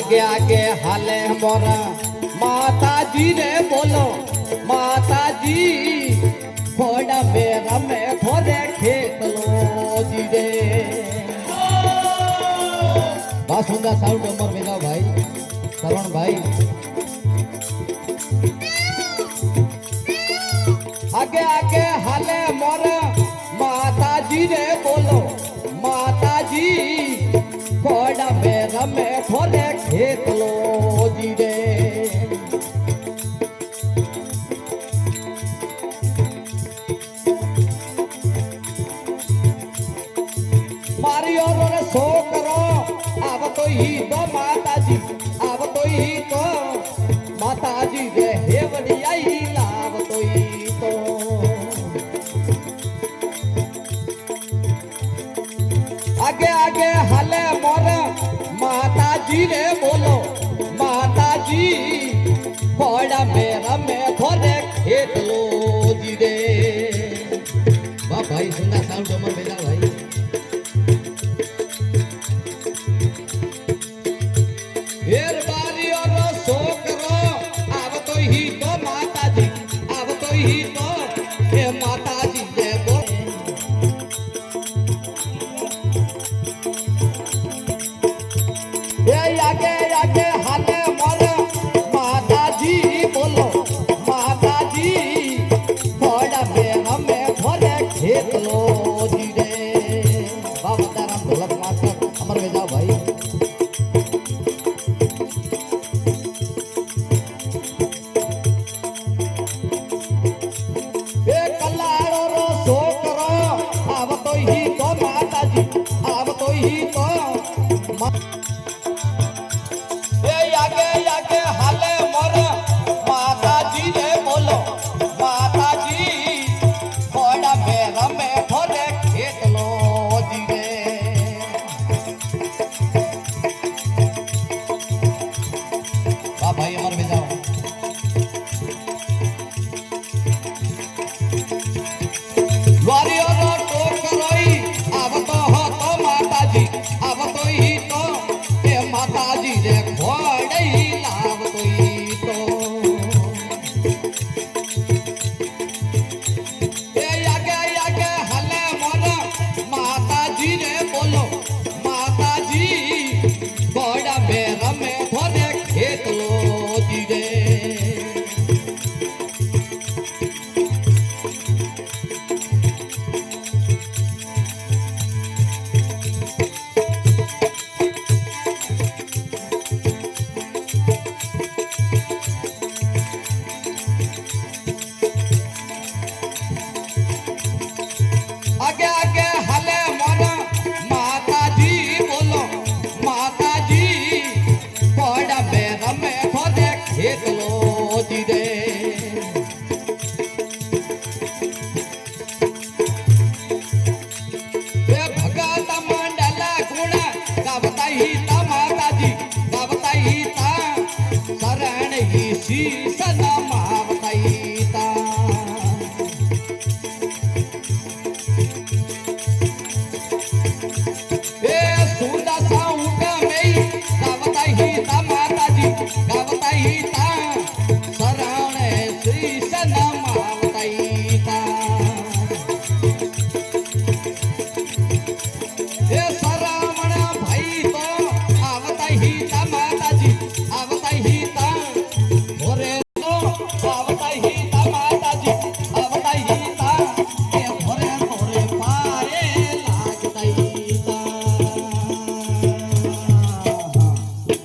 आगे आगे हाले मोरा माता जी रे बोलो माता जी घोड़ा मेरा में घोड़े खेत लो जी रे बासुंदा साउंड अमर मेरा भाई श्रवण भाई आगे आगे हाले मोरा माता जी रे बोलो माता जी घोड़ा मेरा में घोड़े खेत लो जी रे मारी और छोकरो अब तो ही तो माता जी अब तो ही तो माता जी रे हेवड़ी आई लाभ तो ही तो आगे आगे हले मोर माता जी रे बोलो माता जी घोड़ा मेरा में घोड़े खेत लो जी रे वाह भाई सुना साउंड अमर बेजा भाई हेर बारी और छोकरो अब तो ही तो माता जी अब तो ही तो हे माता जी रे बोल आगे आगे हाले मोर माता जी बोलो माता जी घोड़ा मेरा में घोड़े खेत लो जी रे बाबा ताराम ढोलक मास्टर अमर में जाओ भाई कलाड़ो रो छोकरो अब तो ही तो माता जी अब तो ही तो आगे आगे हाले मोर माता जी रे बोलो माता जी घोड़ा मेरा में घोड़े खेत लो जी रे वाह भाई अमर में जाओ वारियर टोकरोई अब तो हो तो माता जी अब तो ही तो ए माता जी रे घोड़े ही लाभ तो ही तो ए आगे आगे हले मोर माता जी रे बोलो माता जी घोड़ा मेरा में घोड़े खेत लो जी रे आगे आगे हले मोर माता जी बोलो माता जी घोड़ा मेरा में घोड़े खेत लो जी रे भगत मंडल गुण गावता ही ता माता जी गावता ही ता शरण ही शीश नमावता ही